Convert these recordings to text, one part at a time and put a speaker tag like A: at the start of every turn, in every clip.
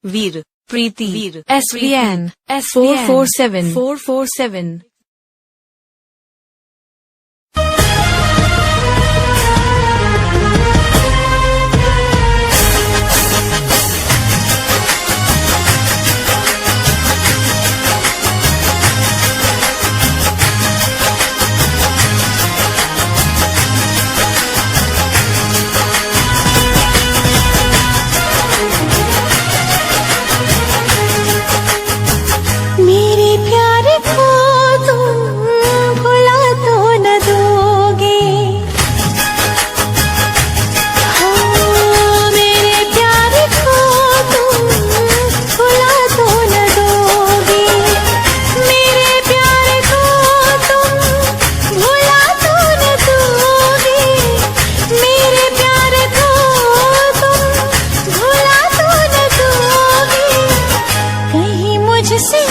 A: वीर, प्रीति, वीर,
B: SVN 447.
C: मेरे प्यार को तुम भुला तो न दोगे, हाँ मेरे प्यार को तुम भुला तो न दोगे, मेरे प्यार को तुम भुला तो न दोगे, मेरे प्यार को तुम भुला तो न दोगे, कहीं मुझसे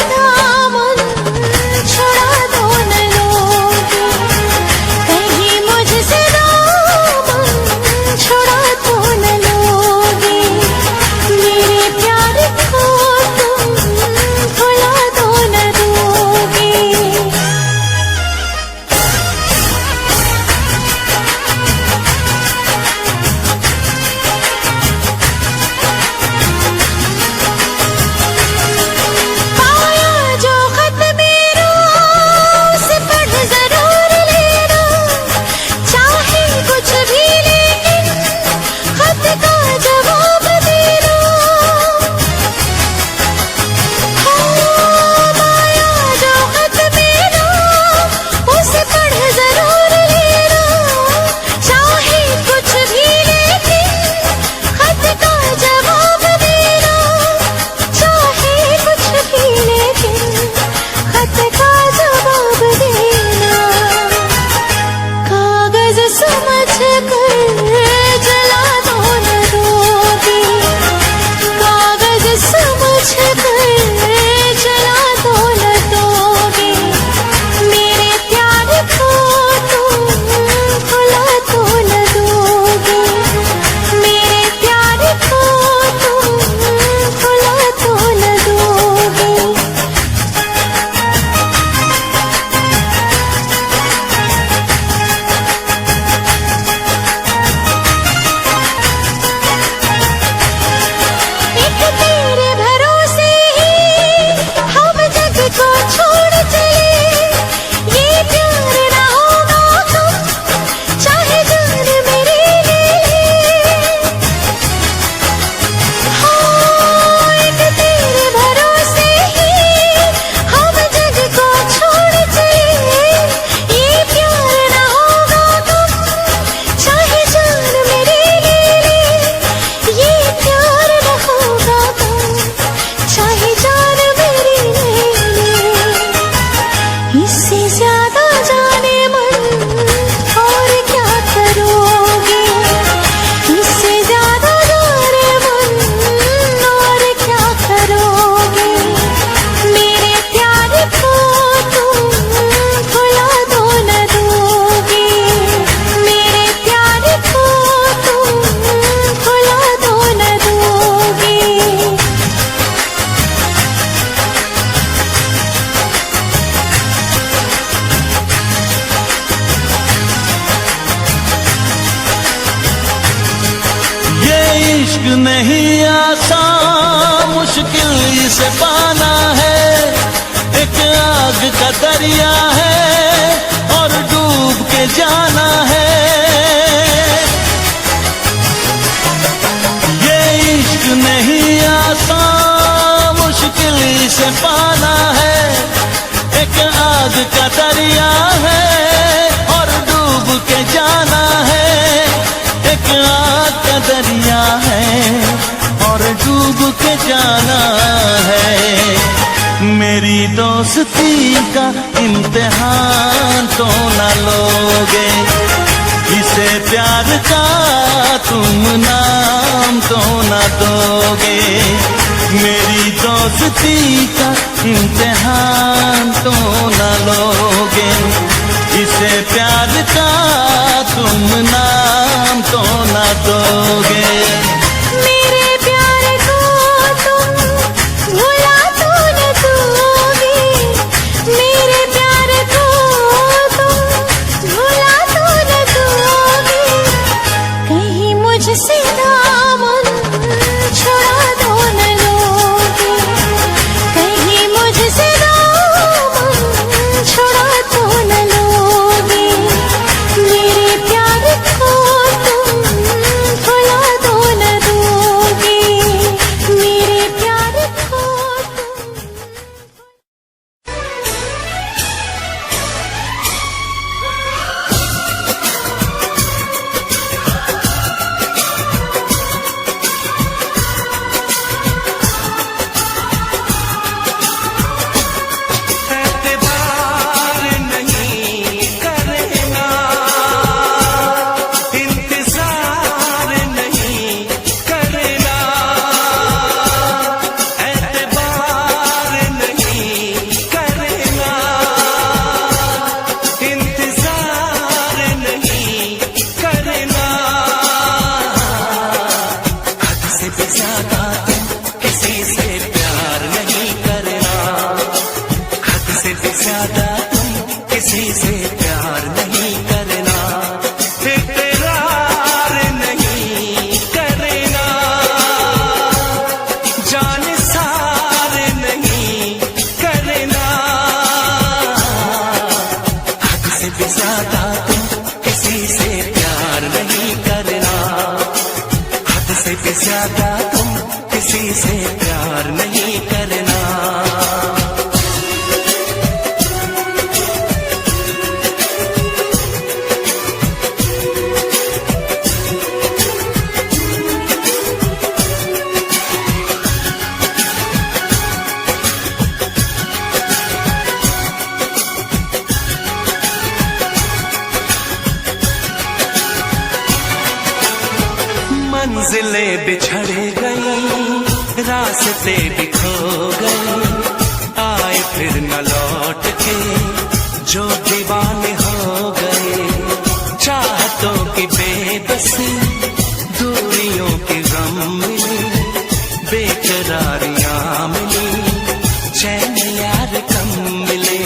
D: इश्क नहीं आसान, मुश्किल इसे पाना है, एक आग का दरिया है और डूब के जाना है। ये इश्क नहीं आसान, मुश्किल इसे पाना है, एक आग का दरिया है और डूब के जाना है, एक आग का दरिया है और डूब के जाना है। मेरी दोस्ती का इम्तिहान तो न लोगे, इसे प्यार का तुम नाम तो न दोगे। मेरी दोस्ती का इम्तिहान तो न लोगे, इसे प्यार का तुम नाम तो न दोगे।
C: मेरे प्यार को तुम
D: भी ज्यादा तुम किसी से प्यार नहीं करना। मंजिलें बिछड़ गई, रास्ते भी खो गए, आए फिर न लौट के जो दीवाने हो गए। चाहतों की बेबसी, दूरियों की गम मिली, बेकरारियां मिली, चैन यार कम मिले।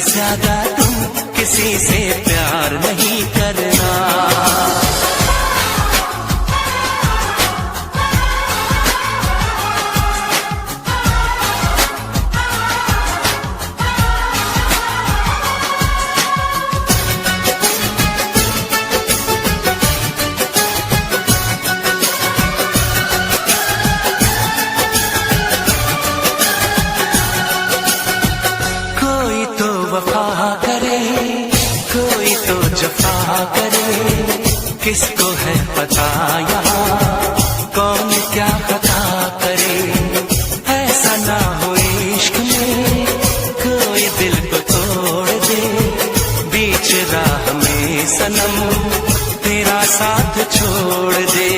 D: ज्यादा तुम किसी से प्यार नहीं करना। वफा करे कोई तो जफा करे, किसको है पता यहाँ कौन क्या खता करे। ऐसा ना हो इश्क में कोई दिल को तोड़ दे, बीच राह में सनम तेरा साथ छोड़ दे।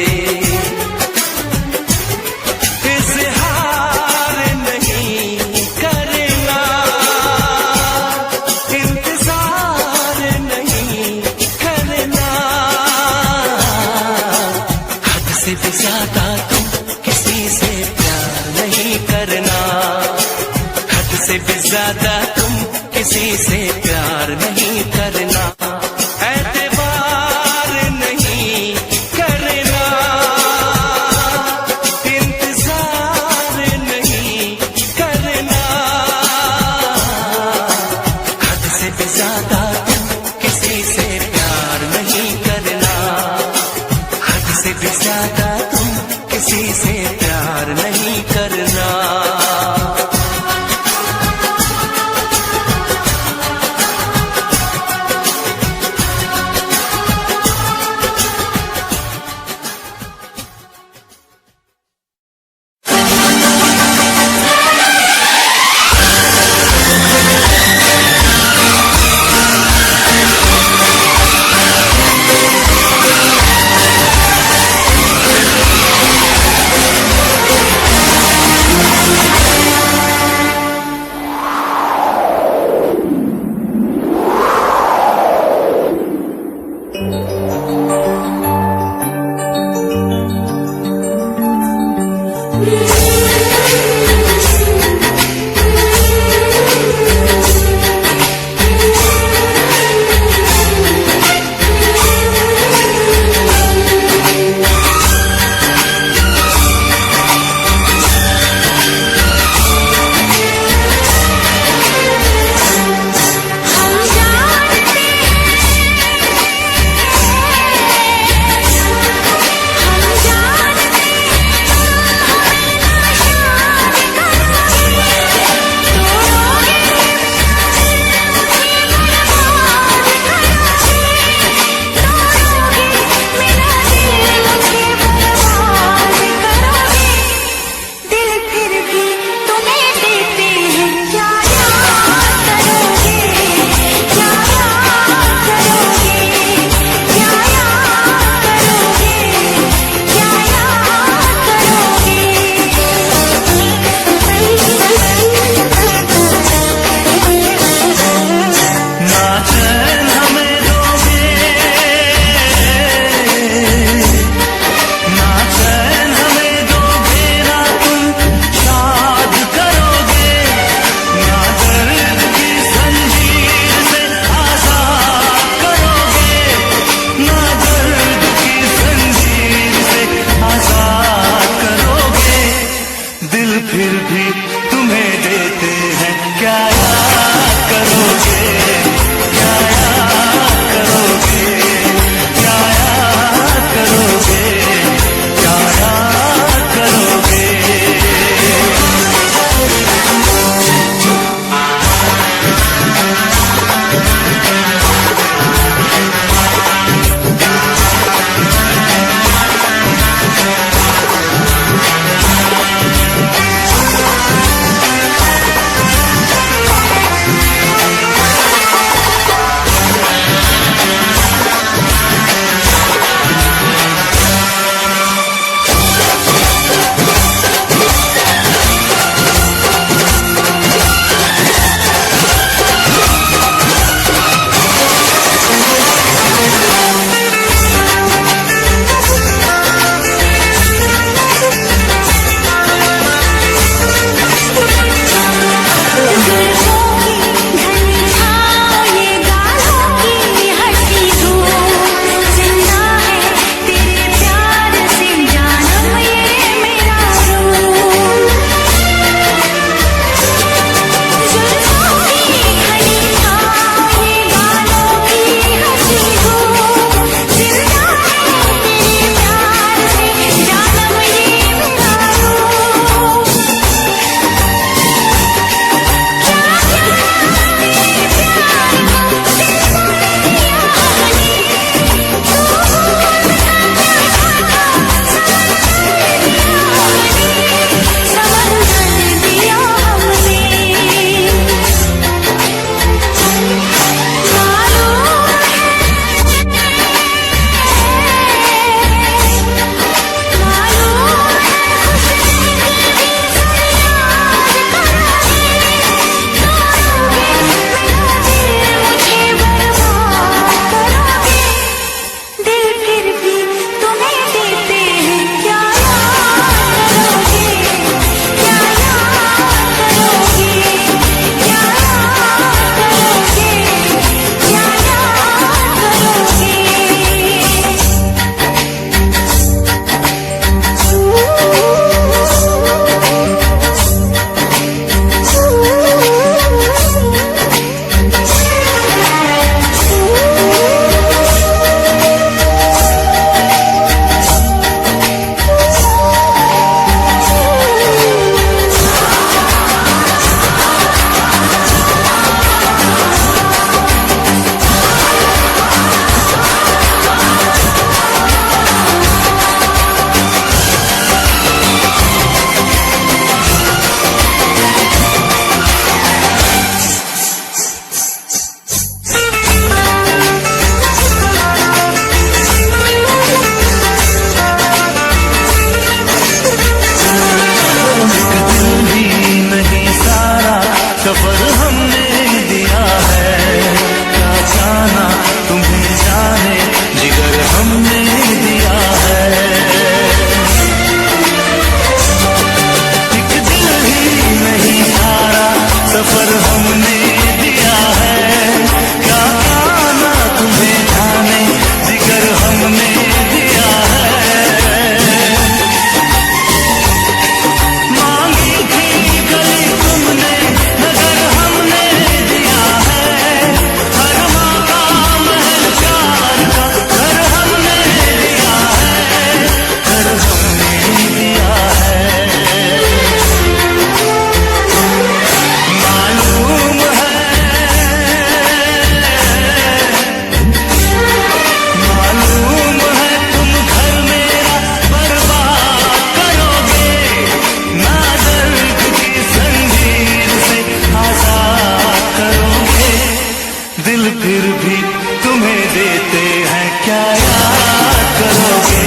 D: भी तुम्हें देते हैं, क्या याद करोगे,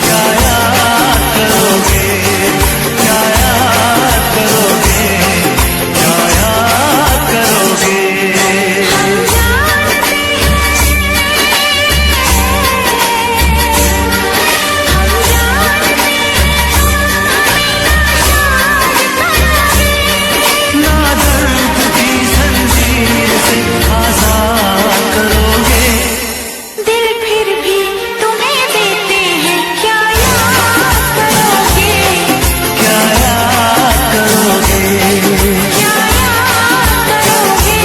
D: क्या याद करोगे, क्या याद करोगे, क्या याद करोगे। ना दर्द की जंजीर से आजाद करोगे,
C: दिल फिर भी तुम्हें देते हैं, क्या याद करोगे,
D: क्या याद करोगे,
C: क्या याद करोगे।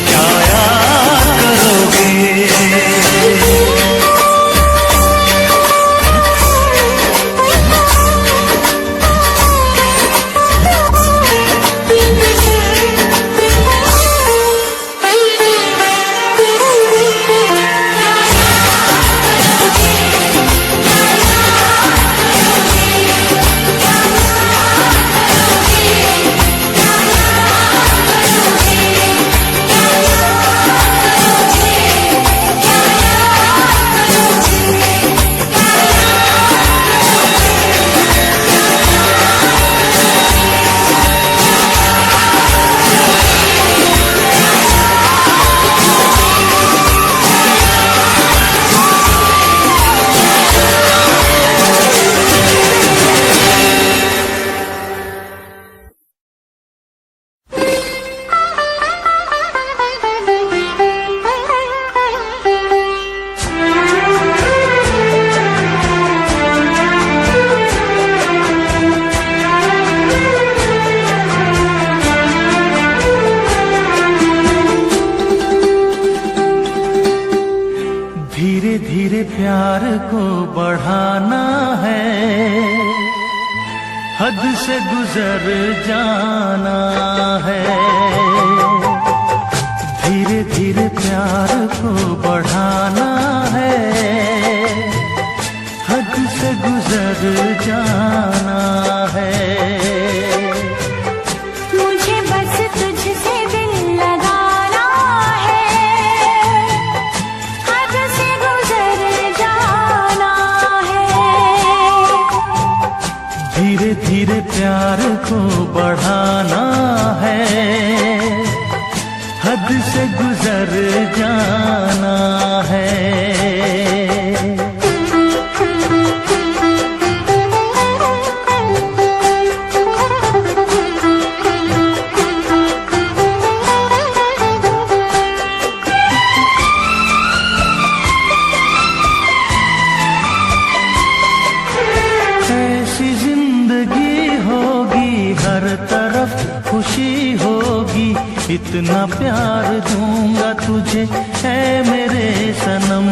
D: क्या याद करोगे। धीरे धीरे प्यार को बढ़ाना है, हद से गुजर जाना है। धीरे धीरे प्यार को बढ़ाना है, हद से गुजर जाना है।
C: मुझे बस तुझसे दिल लगाना है, हद से गुजर जाना है।
D: धीरे धीरे प्यार को बढ़ाना है, हद से गुजर जाना है। ऐसी जिंदगी होगी, हर तरफ खुशी होगी, इतना प्यार दूंगा तुझे ऐ मेरे सनम।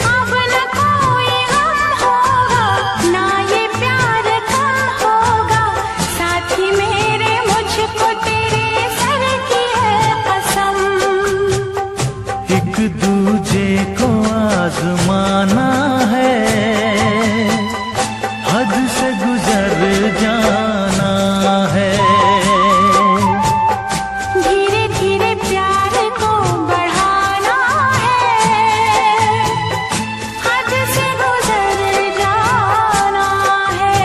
C: अब न कोई गम होगा, ना ये प्यार कम होगा, साथी मेरे मुझको तेरे सर की है कसम।
D: एक दूजे को आजमाना है, हद से गुजर जाना है।
C: धीरे धीरे प्यार को बढ़ाना है, हद से गुजर जाना है।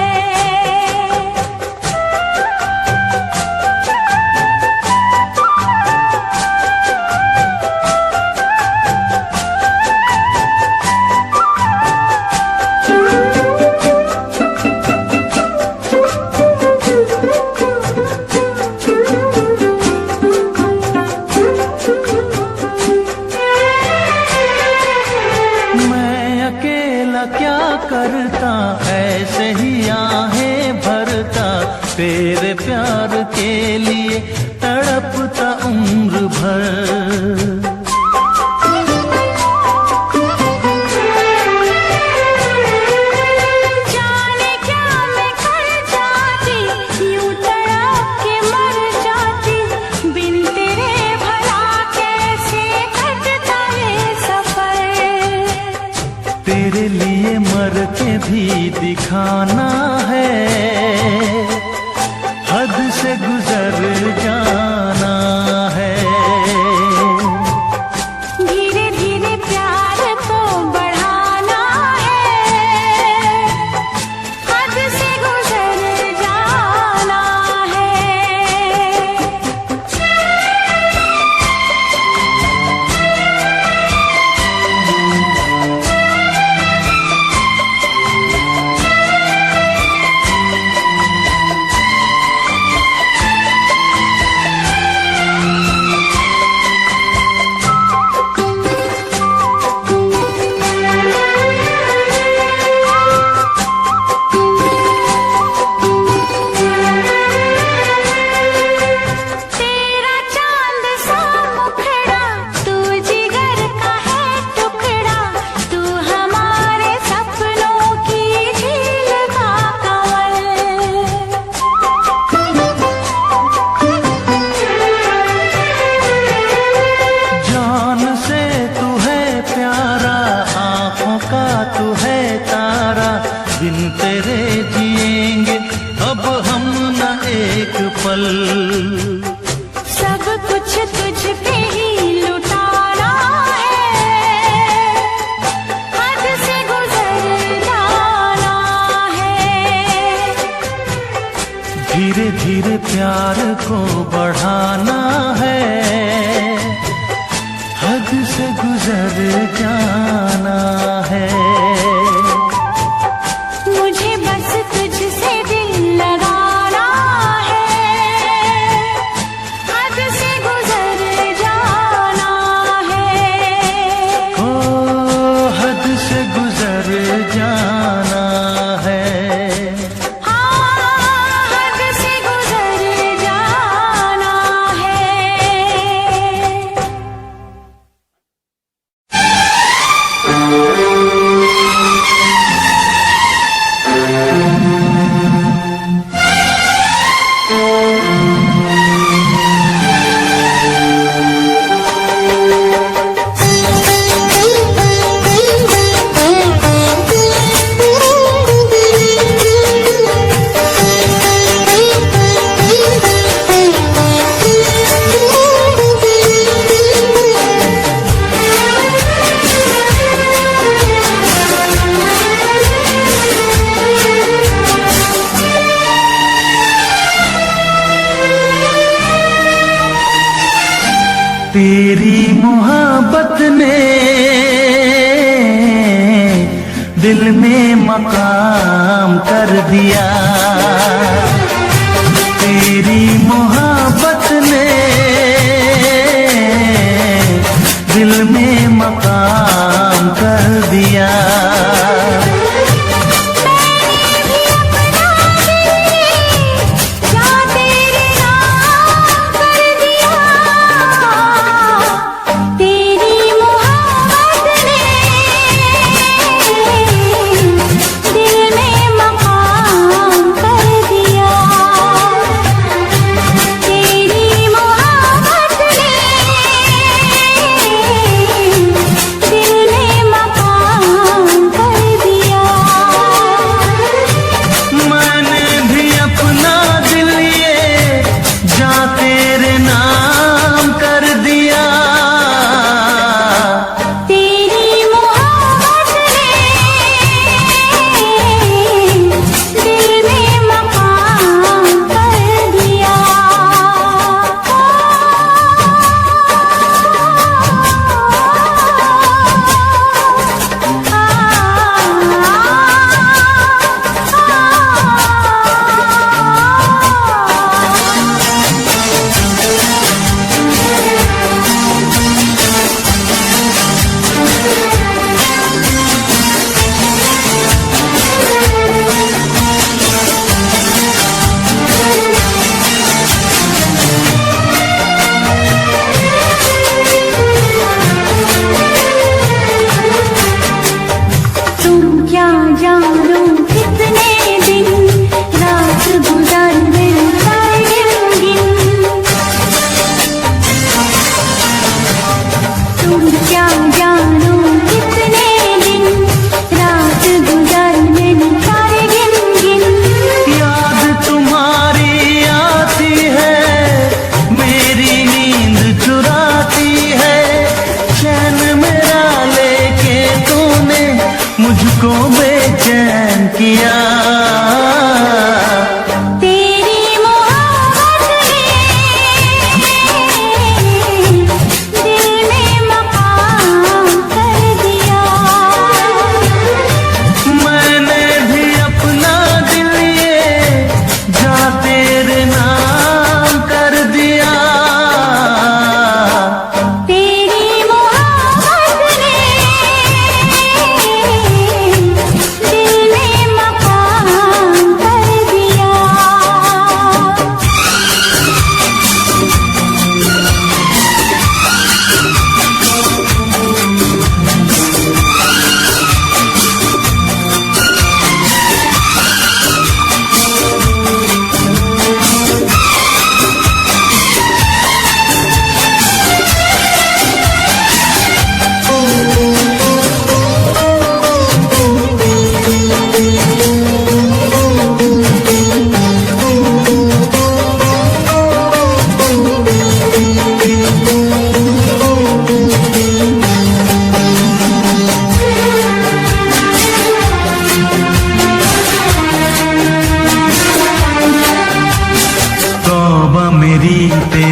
D: मैं अकेला क्या करता, ऐसे ही आहें भरता, तेरे प्यार के लिए तड़पता उम्र भर।
C: जाने क्या मैं कर जाती, यूं तड़प के मर जाती, बिन तेरे भला कैसे कटता है सफर।
D: तेरे लिए मर के भी दिखाना है, एक पल।
C: सब कुछ तुझ पे ही लुटाना है, हद से गुजर जाना है।
D: धीरे धीरे प्यार को बढ़ाना है, हद से गुजर जाना है।
C: मुझे बस तुझसे दिल लगाना है, हद से गुजर जाना है।
D: ओ हद से गुजर जाना है।
C: हाँ, हद से गुजर जाना है।
D: तेरी मोहब्बत ने दिल में मकाम कर दिया। तेरी मोहब्बत ने दिल में मकाम कर दिया।
C: दिल में मकाम कर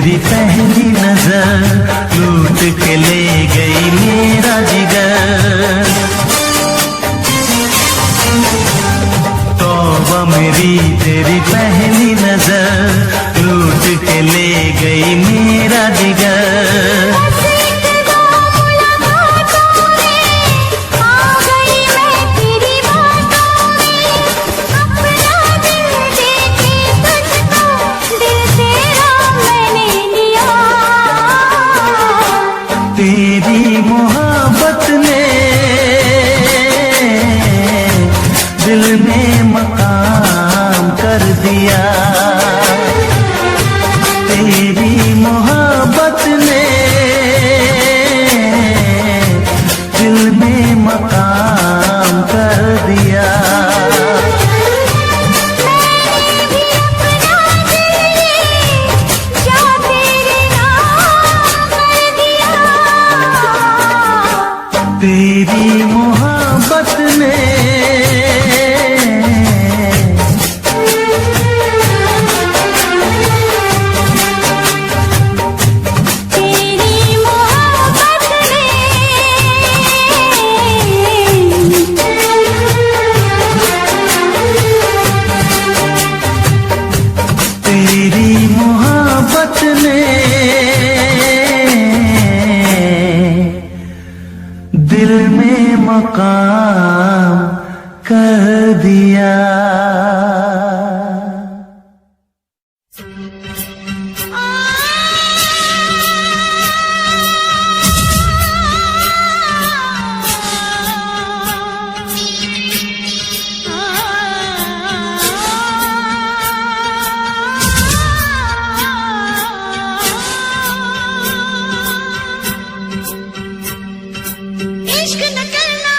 D: तेरी पहली नजर लूट के ले गई मेरा जिगर। तौबा मेरी तेरी पहली नजर लूट के ले गई मेरा जिगर। तेरी मोहब्बत ने दिल में मकाम कर दिया। तेरी मोहब्बत ने दिल में मकाम कर दिया। तेरी मोहब्बत ने तेरी मोहब्बत ने दिल में मकाम कर दिया।
C: इश्क न करना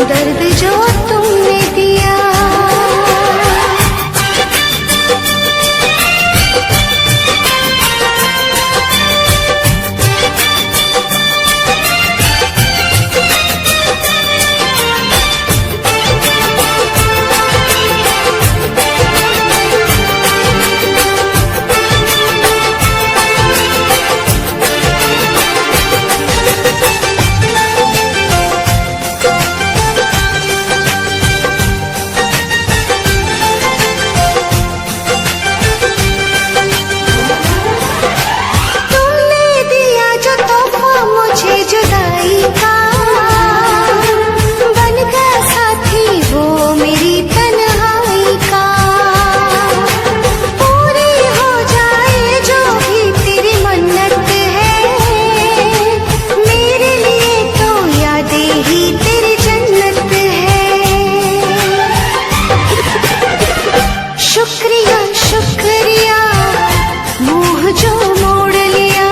C: दर्द जो तुमने दिया। शुक्रिया शुक्रिया मुँह जो मोड़ लिया,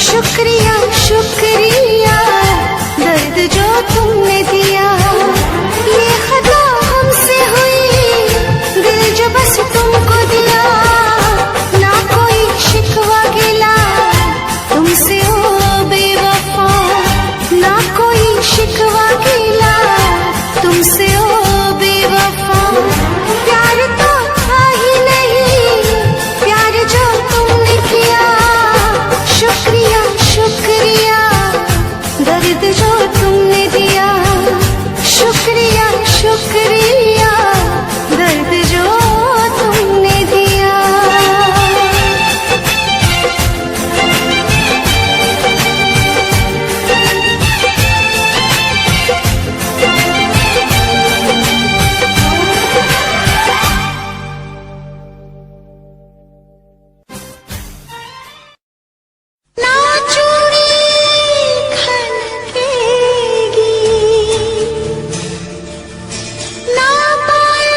C: शुक्रिया शुक्रिया दर्द जो तुमने दिया। ये खता हमसे हुई, दिल जो बस तुमको दिया, ना कोई शिकवा गिला तुमसे ओ बेवफा, ना कोई शिकवा गिला तुमसे ओ बेवफा। प्यार तो था ही नहीं, प्यार जो तुमने किया, शुक्रिया शुक्रिया दर्द जो तुमने दिया, शुक्रिया शुक्रिया दर्द जो तुमने दिया। ना चूड़ी खनकेगी, ना पायल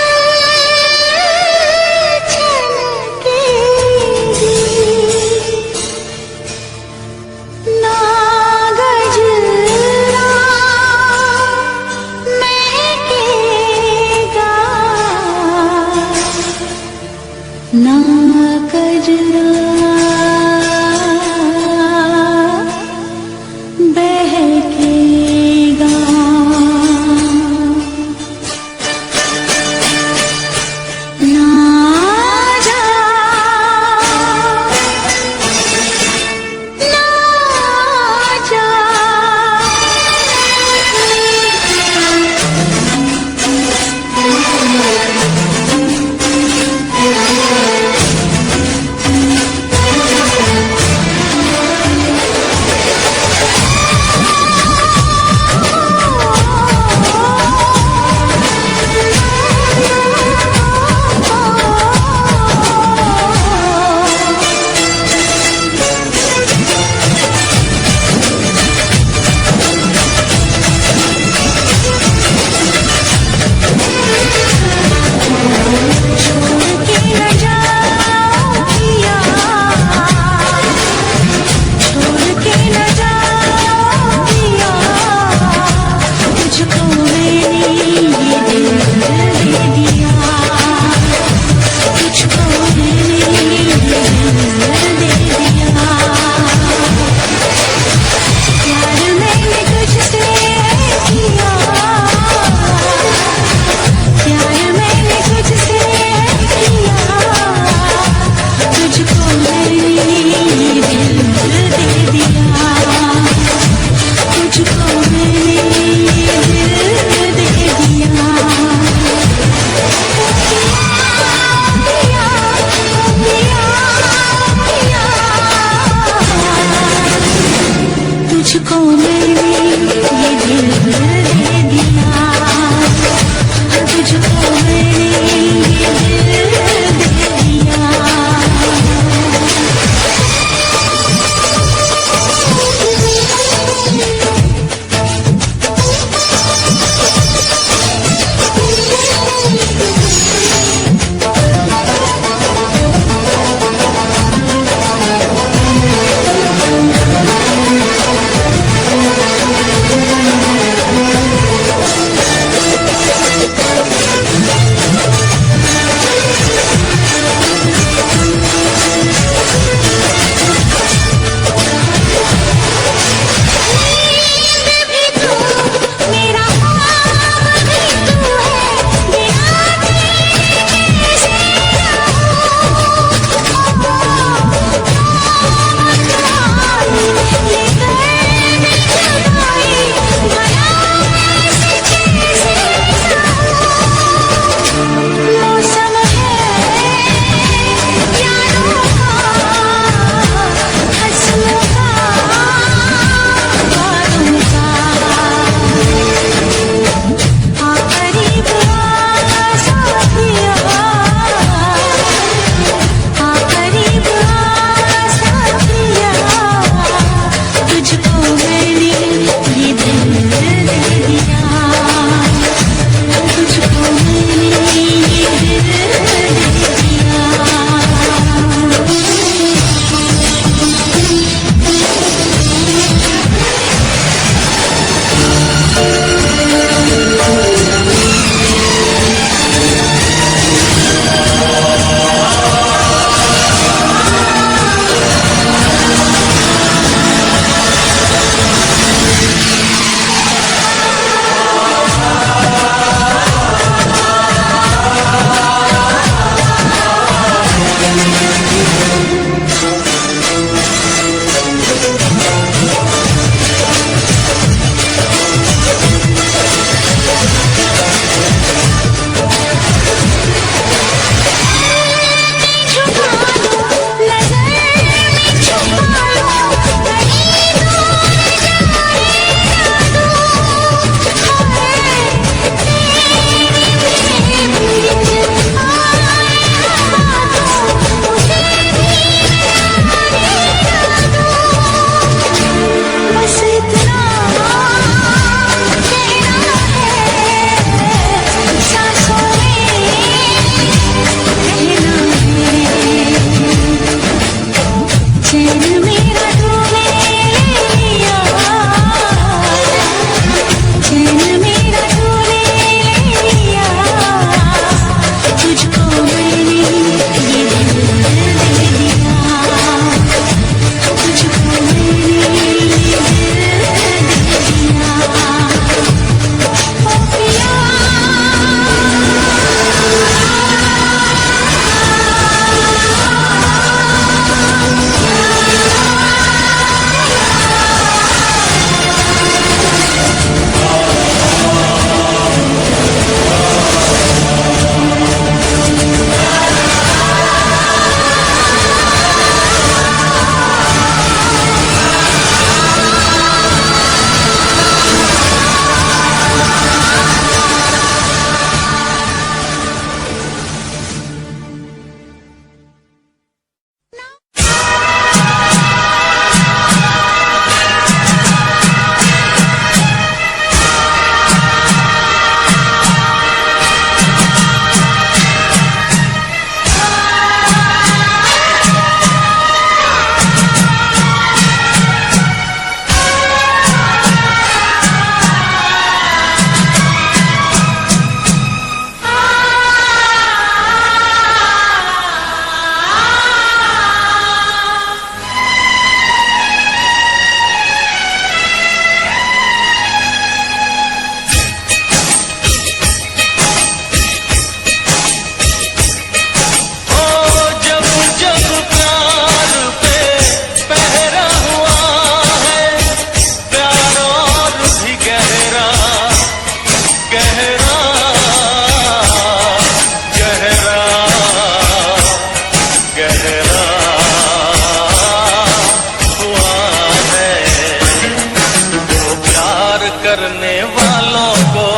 D: करने वालों को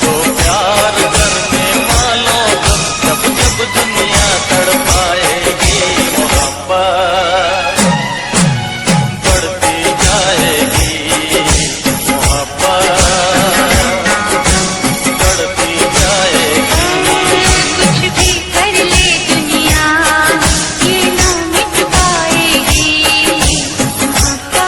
D: तो प्यार करने वालों को जब जब दुनिया तड़पाएगी मोहब्बत बढ़ती जाएगी मोहब्बत बढ़ती जाएगी।
C: कुछ भी कर ले दुनिया ये ना मिट पाएगी मोहब्बत।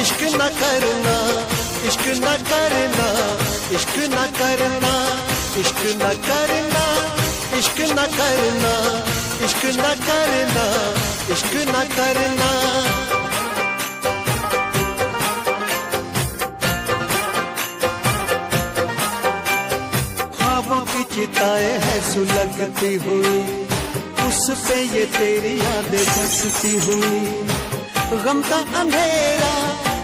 B: इश्क न करना, इश्क न करना, इश्क न करना, इश्क न करना, इश्क न करना, इश्क न करना, इश्क न करना। ख्वाबों की चिताएं हैं सुलगती हुई, उस पे ये तेरी यादें बसती हुई। गम का अंधेरा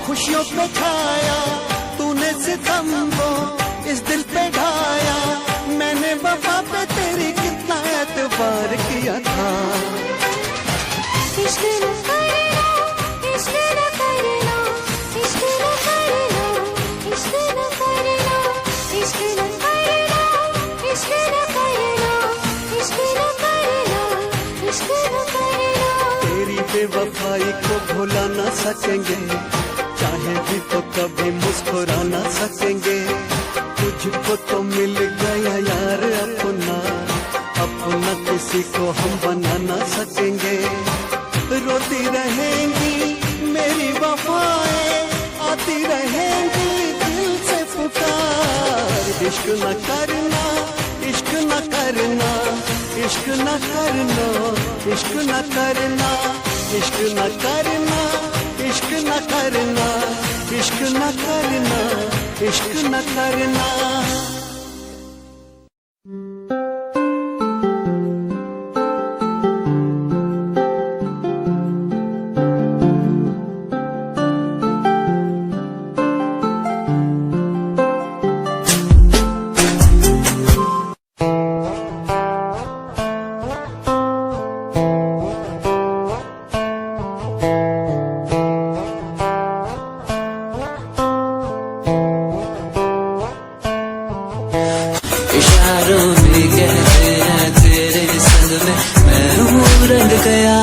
B: खुशियों पे छाया, तूने सितम को इस दिल पे ढाया। मैंने वफा पे तेरी कितना एतबार किया था।
C: इश्क न करना, इश्क न करना, इश्क न करना, इश्क न करना, इश्क न करना, इश्क न करना, इश्क न करना, इश्क न करना।
B: तेरी बेवफाई को भुला ना सकेंगे, चाहे भी तो कभी मुस्कुरा ना सकेंगे। तुझको तो मिल गया यार अपना, अपना किसी को हम बना ना सकेंगे। रोती रहेंगी मेरी वफाएं, आती रहेंगी दिल से पुकार। इश्क न करना, इश्क न करना, इश्क न करना, इश्क न करना, इश्क न करना, इश्क न करना, इश्क न करना, इश्क न करना।
D: इशारों में कहते हैं तेरे संग में मैं हूँ रंग गया।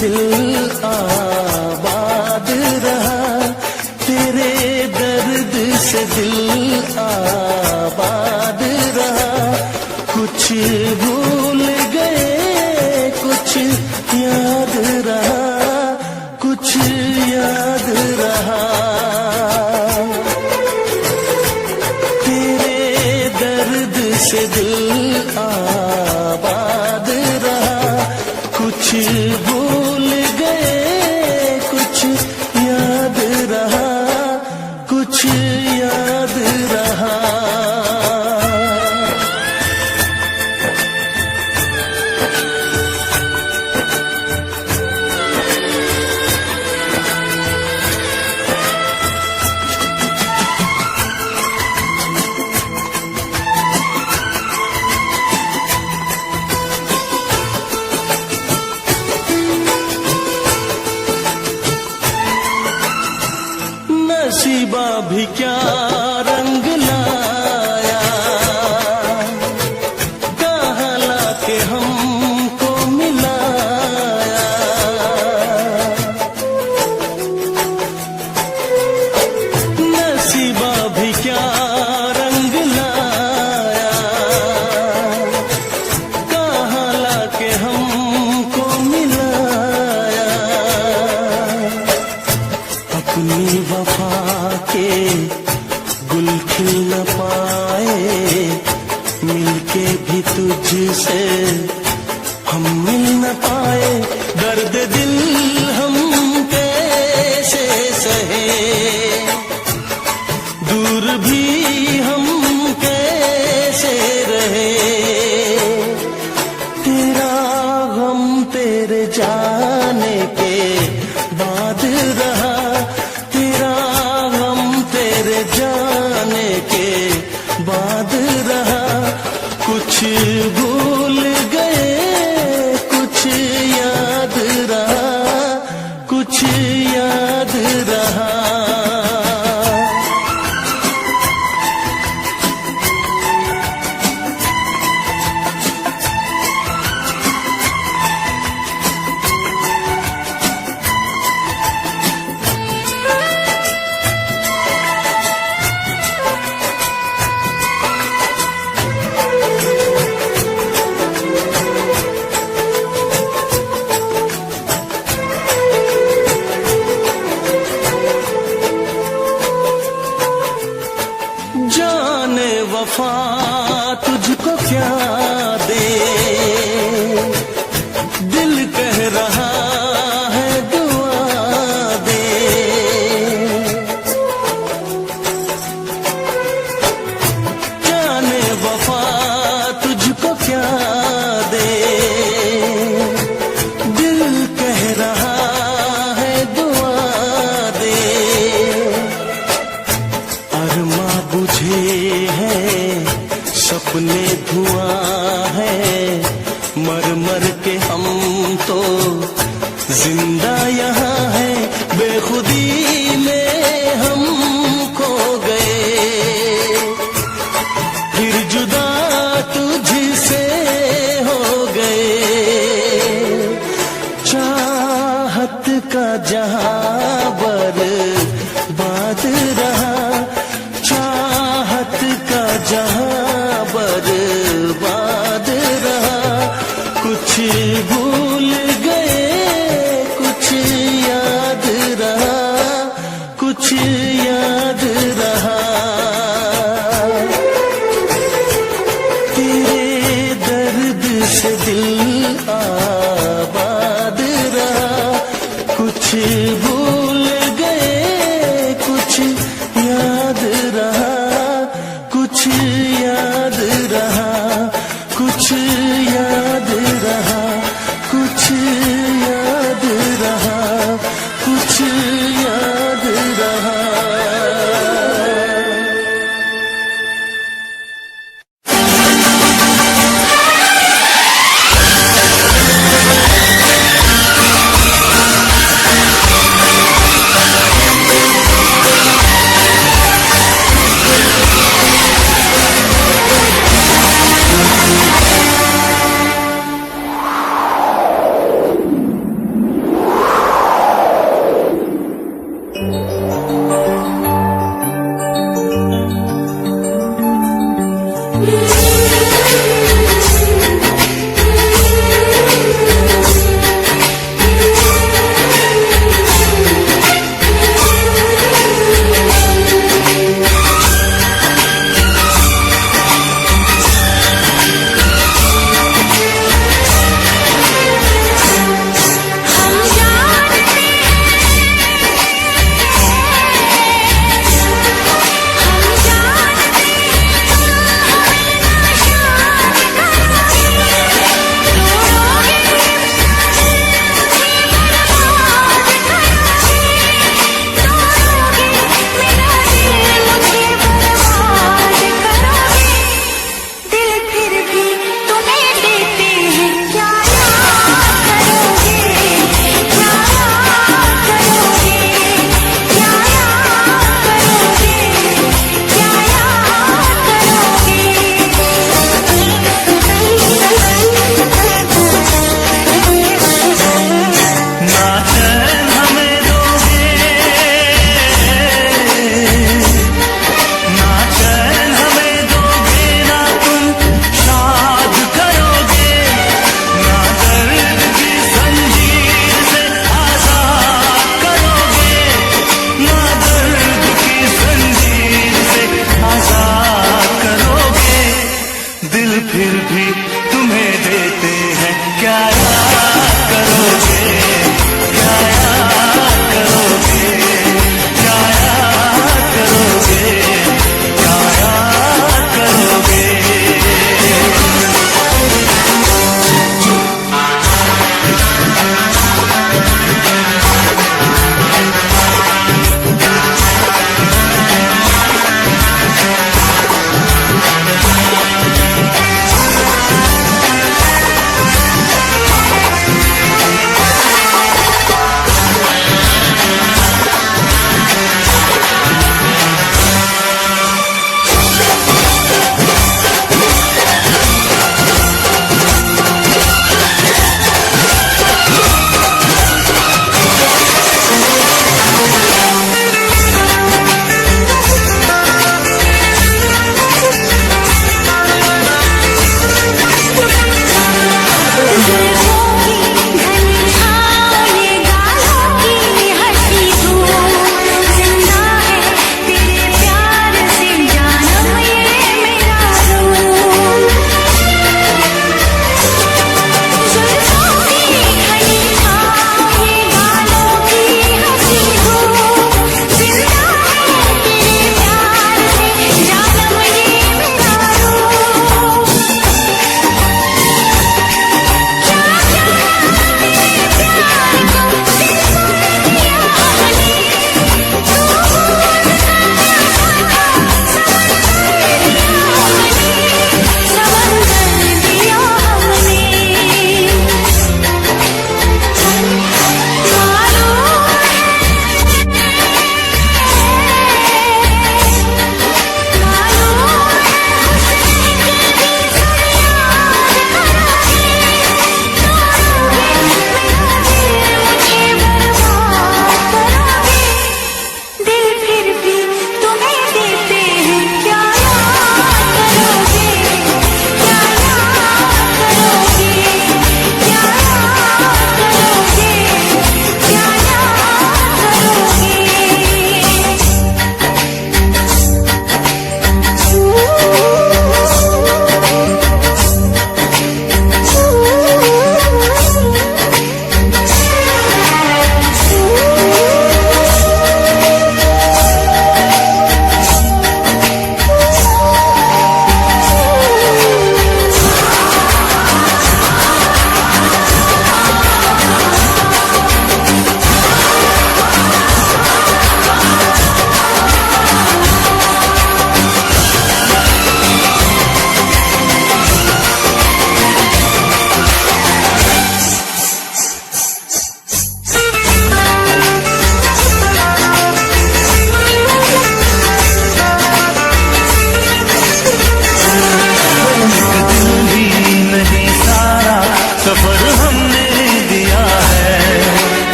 D: दिल आबाद रहा, तेरे दर्द से दिल आबाद रहा। कुछ भूल गए कुछ याद रहा, कुछ याद रहा। तेरे दर्द से दिल आबाद रहा। कुछ भूल गए कुछ याद रहा, कुछ याद रहा। नसीबा भी क्या रंग लाया, कहाँ लाके हमको मिलाया। नसीबा भी क्या रंग लाया, कहाँ लाके हमको मिलाया। मिल न पाए दर्द दिल हम कैसे सहे, दूर भी हम कैसे रहे। तेरा गम तेरे जाने के बाद रहा, तेरा गम तेरे जाने के बाद रहा। कुछ भूल गए कुछ याद रहा, कुछ याद रहा। जाने वफा तुझको क्या दे, दिल कह रहा है दुआ दे। जाने वफा तुझको क्या दे, दिल कह रहा है दुआ दे। अरमा बुझे हैं सपने धुआं है, मर मर के हम तो जिंदा यहाँ है। बेखुदी में हम खो गए, फिर जुदा तुझसे हो गए। चाहत का जहां बर्बाद रहा, चाहत का जहां बर्बाद रहा। कुछ भूल गए कुछ याद रहा, कुछ याद रहा। तेरे दर्द से दिल आबाद रहा। कुछ भूल गए कुछ याद रहा, कुछ याद रहा, कुछ याद रहा, कुछ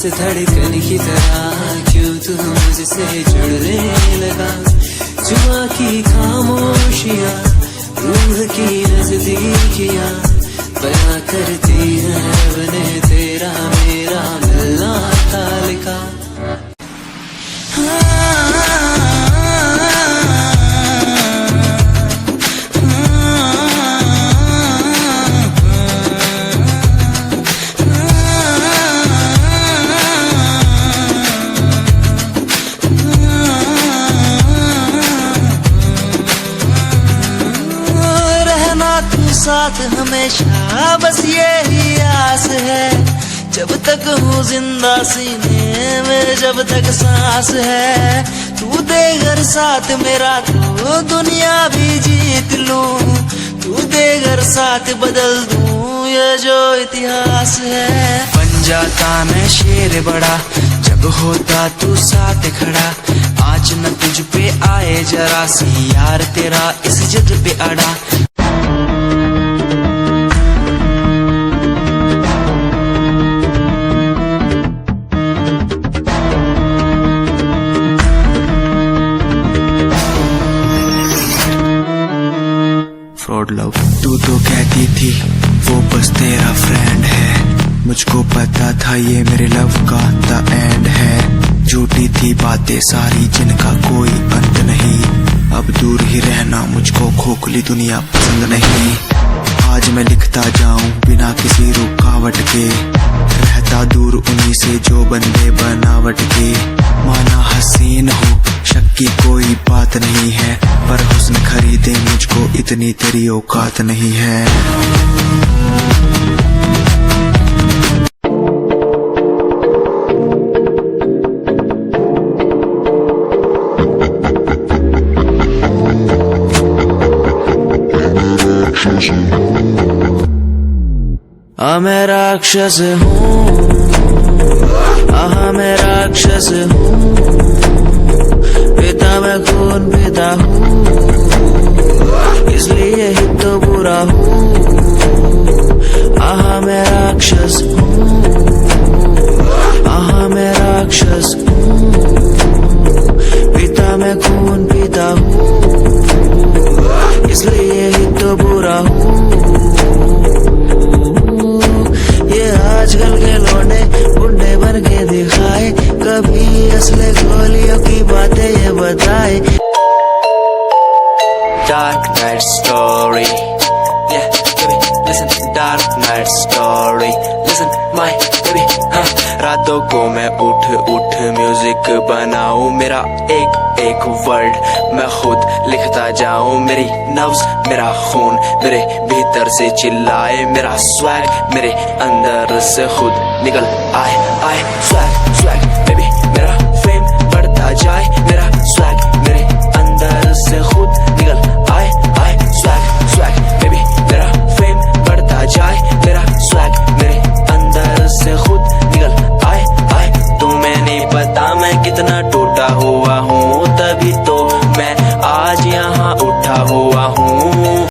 B: धड़कन की तरह क्यों तू मुझसे जुड़ने लगा। जुआ की खामोशियां, रूह की नजदीकियां बयां करती है रब ने तेरा मेरा मिलना था लिखा।
D: साथ हमेशा बस यही आस है, जब तक हूँ जिंदा सीने में जब तक सांस है। तू दे घर साथ मेरा तो दुनिया भी जीत लूं, तू दे घर साथ बदल दूं ये जो इतिहास है। बन जाता मैं शेर बड़ा जब होता तू साथ खड़ा, आज न तुझ पे आए जरा सी यार तेरा इस जिद पे अड़ा। फ्रॉड लव तू तो कहती थी वो बस तेरा फ्रेंड है, मुझको पता था ये मेरे लव का द एंड है। झूठी थी बातें सारी जिनका कोई अंत नहीं, अब दूर ही रहना मुझको खोखली दुनिया पसंद नहीं। आज मैं लिखता जाऊं बिना किसी रुकावट के, रहता दूर उन्हीं से जो बंदे बनावट के। माना हसीन हो शक की कोई बात नहीं है, पर हुस्न खरीदे मुझको इतनी तेरी औकात नहीं है। मैं राक्षस हूँ, मैं राक्षस हूँ, पिता मैं खून पिता हूँ, इसलिए ही तो बुरा हूँ। मैं राक्षस हूँ, मैं राक्षस हूँ, पिता मैं खून पिता हूँ, इसलिए ही तो बुरा हूँ। ये आजकल के लौंडे गुंडे बन के दिखाए, कभी असली गोलियों की बातें ये बताए। Dark night story, yeah, baby, listen, dark night story, listen, my baby, रातों को मैं उठ म्यूजिक बनाऊं, मेरा एक एक वर्ड मैं खुद लिखता जाऊं। मेरी नब्ज मेरा खून मेरे भीतर से चिल्लाए, मेरा स्वैग मेरे अंदर से खुद निकल आए आए। स्वैग स्वैग बेबी मेरा फेम बढ़ता जाए, मेरा स्वैग मेरे अंदर से खुद निकल आए आए। स्वैग स्वैग बेबी मेरा फेम बढ़ता जाए, मेरा स्वैग मेरे अंदर से खुद निकल आए आए। तुम्हें नहीं पता मैं कितना टूटा हुआ हूँ, तभी तो मैं आज यहाँ उठा हुआ हूँ।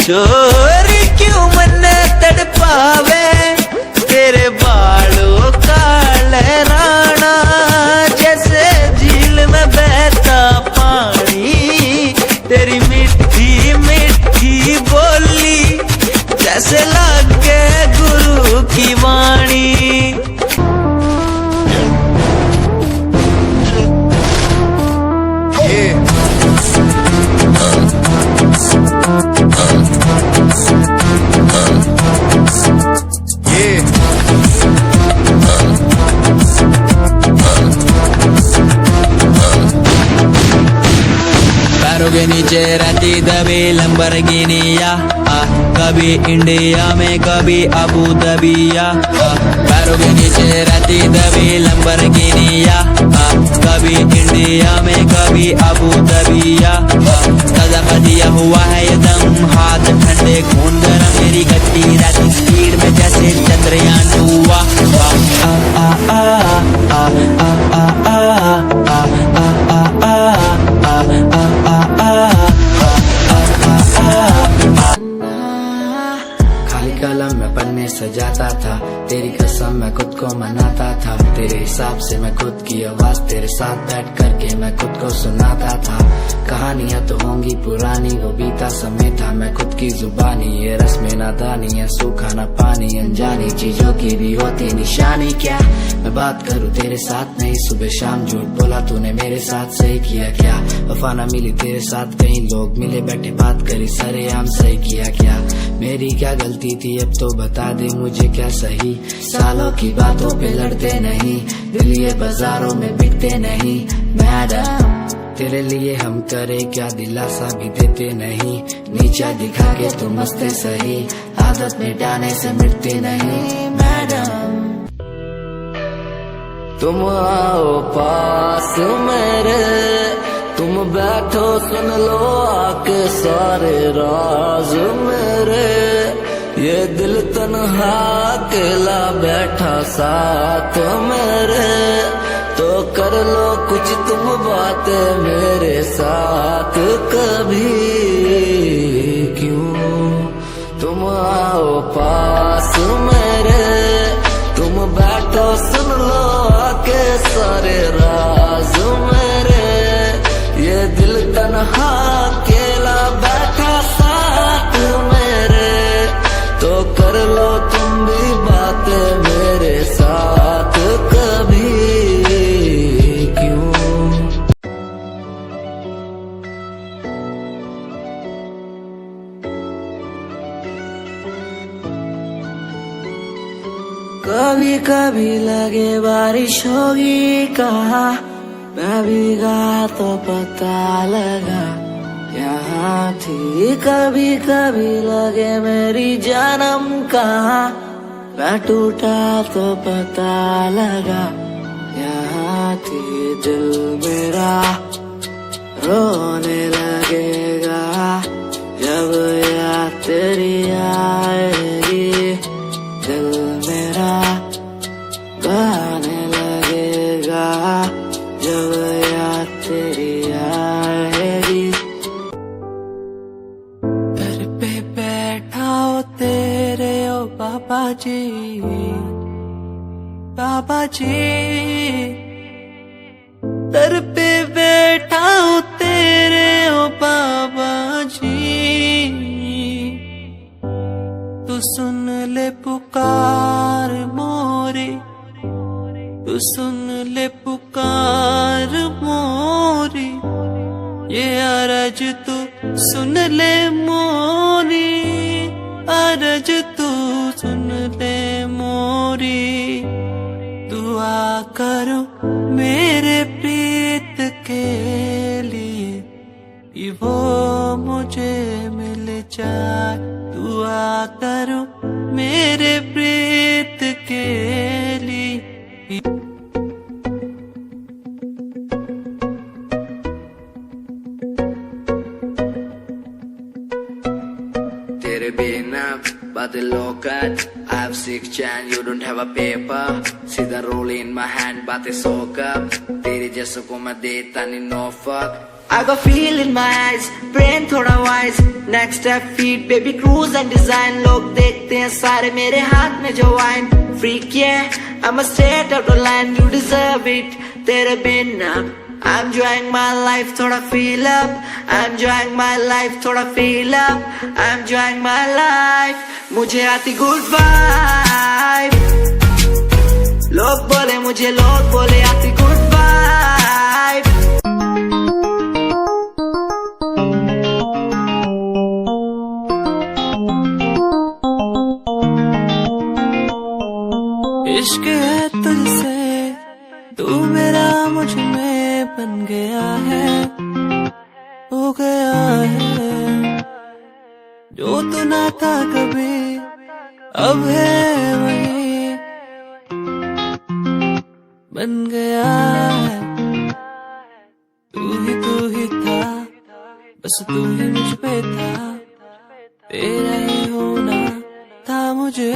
D: चोरी क्यों मन तड़पावे तेरे बालों का लहराना, जैसे झील में बहता पानी, तेरी मीठी मीठी बोली जैसे लागे गुरु की वाणी। पैरों के नीचे रहती दबी लंबरगिनिया, कभी इंडिया में कभी अबू दबिया। पैरों के नीचे रहती दबी लंबरगिनिया, कभी इंडिया में कभी अबू दबिया। ताजा दिया हुआ है ये दम, हाथ ठंडे खून गरम, मेरी गति रहती स्पीड में जैसे चंद्रयान हुआ। खाली कलम में पन्ने सजाता था, तेरी कसम मैं खुद को मनाता था, तेरे हिसाब से मैं खुद की आवाज तेरे साथ बैठ करके मैं खुद को सुनाता था। कहानियां तो होंगी पुरानी, वो बीता समय था मैं खुद की जुबानी, ये रस्में नादानी है सूखा ना पानी, अनजानी चीजों की भी होती निशानी। क्या मैं बात करूं तेरे साथ नहीं, सुबह शाम झूठ बोला तूने मेरे साथ, सही किया क्या? वफा ना मिली तेरे साथ, कई लोग मिले बैठे बात करी सरेआम, सही किया क्या? मेरी क्या गलती थी अब तो बता दे मुझे, क्या सही? सालों की बातों पे लड़ते नहीं, दिल ये बाजारों में बिकते नहीं। मैडम तेरे लिए हम करे क्या, दिलासा भी देते नहीं, नीचा दिखा के तुम मस्ते सही, आदत मिटाने से मिटते नहीं। मैडम तुम आओ पास मेरे, तुम बैठो सुन लो आके सारे राज मेरे, ये दिल तन्हा अकेला बैठा साथ मेरे, तो कर लो कुछ तुम बातें मेरे साथ कभी, क्यों तुम आओ पास मेरे, तुम बैठो सुन लो आके सारे राज मेरे, ये दिल तन्हा अकेला बैठा साथ मेरे, तो कर लो तुम भी बातें मेरे साथ कभी, क्यों? कभी कभी लगे बारिश होगी कहा, मैं भीगा तो पता लगा यहाँ थी, कभी कभी लगे मेरी जन्म कहाँ, मैं टूटा तो पता लगा यहाँ थी, दिल मेरा रोने लगेगा जब याद तेरी आएगी, दिल मेरा गाने लगेगा जब याद तेरी आएगी। घर पे बैठा हो तेरे ओ बाबा जी, बाबा जी, दर पे बैठा हो तेरे ओ बाबा जी, तू सुन ले पुकार मोरी, तू सुन ले पुकार मोरी, ये अरज तू सुन ले मोरी, अरज तू सुन ले मोरी, दुआ करो मेरे प्रीत के लिए कि वो मुझे मिल जाए, दुआ करो मेरे प्रीत के लिए। तेरे बिना बादलों का I have 6 and you don't have a paper, सीधा roll in my hand बातें सोकर, तेरे जैसों को मैं देता नहीं no fuck। I got feel in my eyes, brain थोड़ा wise,
E: next step feet baby cruise and design, लोग देखते हैं सारे मेरे हाथ में जो वाइन, फ्रीक ये I'm a straight out of line, you deserve it, तेरे बिना I'm enjoying my life, थोड़ा feel up, I'm enjoying my life, थोड़ा feel up, I'm enjoying my life, मुझे आती good vibe, लोग बोले मुझे, लोग बोले आती good vibe.
F: इश्क है तुझसे, तू मेरा मुझ में बन गया है, हो गया है, जो तू ना था कभी अब है वही बन गया है, तू ही था, बस तू ही मुझ पे था, तेरा ही होना था मुझे